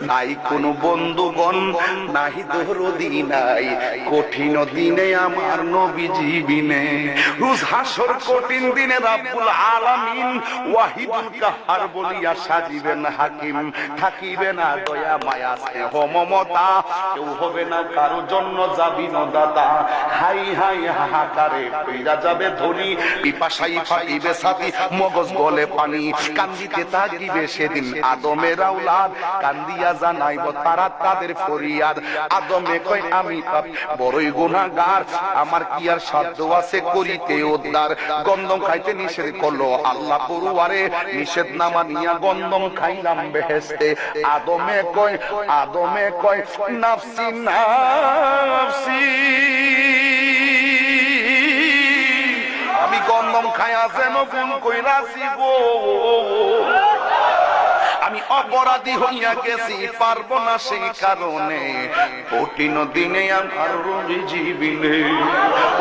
নাই কোনো বন্ধুগণ, নাই দরদি নাই কঠিন দিনে আমার নবীজি বিনে। রোজ হাসর কঠিন দিনে রব্বুল আলামিন ওয়াহিদুল কাহার বলিয়া সাজিবেন হাকিম। থাকিবে না দয়া মায়া স্নেহ মমতা, কেউ হবে না কারো জন্য জাবিন দাতা। হাই হাই হাহাকারে কইরা যাবে ধনী, পিপাসাই ফাটিবে ছাতি, মগজ গলে পানি। কান্দিতে থাকিবে সেদিন আদমের আওলাদ, কান্দিয়া জানাইব তারা তাদের ফরিয়াদ। আদমে কয় আমি পাপী বড়ই গুনাহগার, আমার কি আর সাধ্য আছে করিতে উদ্ধার। গন্ধম খাইতে নিষেধ করলো আল্লাহ পরুয়ারে, নিষেধ না মানিয়া গন্ধম খাইলাম বেহেশতে। আদমে কয় নাফসি নাফসি, আমি গন্ধম খাইয়া যেন ভুল কইরাছি গো, আমি অপরাধী হইয়া গেছি, পারবো না সেই কারণে কঠিন দিনে আমার নবীজি বিনে।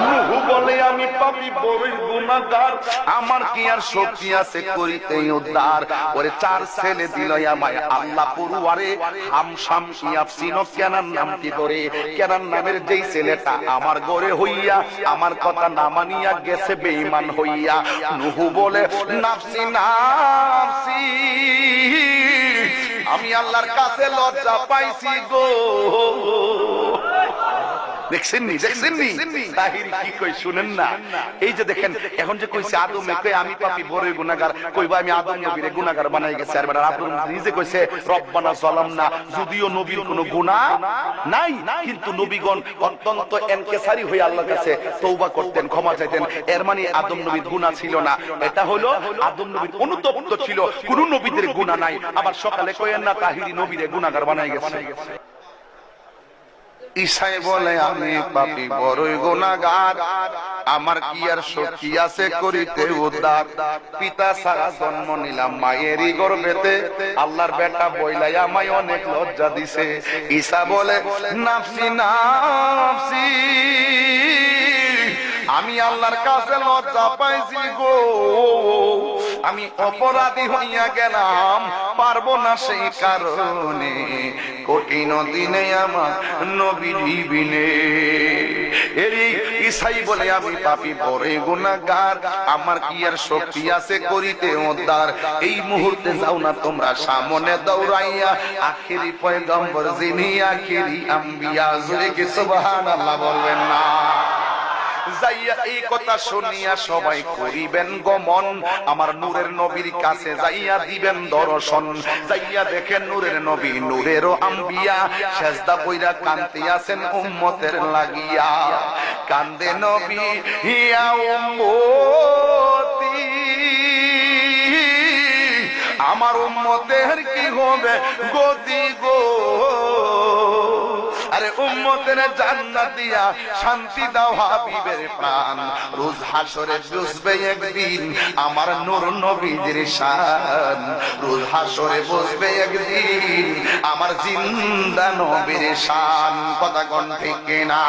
নূহ বলে আমি পাপী বড়ই গুনাহগার, আমার কি আর শক্তি আছে করিতে উদ্ধার। ওরে চার ছেলে দিল আমায় আল্লাহ পরুয়ারে, হামশাম ইয়াফসিন কেনান নামটি ধরে। কেনান নামের যেই ছেলেটা আমার ঘরে হইয়া আমার কথা না মানিয়া গেছে বেঈমান হইয়া। নূহ বলে নাফসি নাফসি, আমি আল্লাহর কাছে লজ্জা পাইছি গো। দেখছেননি তাহিরি কি কই শুনেন না? এই যে দেখেন এখন যে কইছে আদমে কই আমি পাপী বড়ই গুনাহগার, কইবা আমি আদম নবীরে গুনাহগার বানাই গেছে। আর বেটা আদম নিজে কইছে রব্বানা যালামনা, যদিও নবীর কোনো গুনাহ নাই, কিন্তু নবীগণ অত্যন্ত এনকেসারি হয়ে আল্লাহর কাছে তওবা করতেন, ক্ষমা চাইতেন। এর মানে আদম নবীর গুনাহ ছিল না, এটা হলো আদম নবীর অনুতপ্ত ছিল, কোন নবীদের গুনাহ নাই। আবার সকালে কইেন না তাহিরি নবীরে গুনাহগার বানাই গেছে। ঈসাই বলে আমি পাপী বড়ই গুনাহগার, আমার কি আর শক্তি আছে করিতে উদ্ধার। পিতা ছাড়া জন্ম নিলাম মায়েরই গর্ভেতে, আল্লাহর বেটা বইলাই আমায় অনেক লজ্জা দিছে। ঈসা বলে নাফসি নাফসি, আমি আল্লাহর কাছে লজ্জা পাইছি গো, আমি অপরাধী হইয়া গেলাম, পারবো না সেই কারণে কঠিন দিনে আমার নবীজি বিনে। এই ঈসাই বলে আমি পাপী বড়ই গুনাহগার, আমার কি আর শক্তি আছে করিতে উদ্ধার। এই মুহূর্তে যাও না তোমরা সামনে দৌড়াইয়া, আখেরি পয়গম্বর যিনি আখেরি আম্বিয়া, জোরে কি সুবহানাল্লাহ বলবেন না? যাইয়া এই কথা শুনিয়া সবাই করিবেন গমন, আমার নূরের নবীর কাছে যাইয়া দিবেন দর্শন। যাইয়া দেখেন নূরের নবী নূরেরও আম্বিয়া, সেজদা কইরা কাঁদতে আছেন উম্মতের লাগিয়া। কান্দে নবী হিয়া উম্মতি, আমার উম্মতের কি হবে গতি গো। আরে উম্মতের জান্নাত দিয়া শান্তি দাও হাবিবের প্রাণ, রোজ হাসরে বুঝবে একদিন আমার নূর নবীর শান। রোজ হাসরে বুঝবে একদিন আমার জিন্দা নবীর শান। কথা কোন ঠিক কিনা?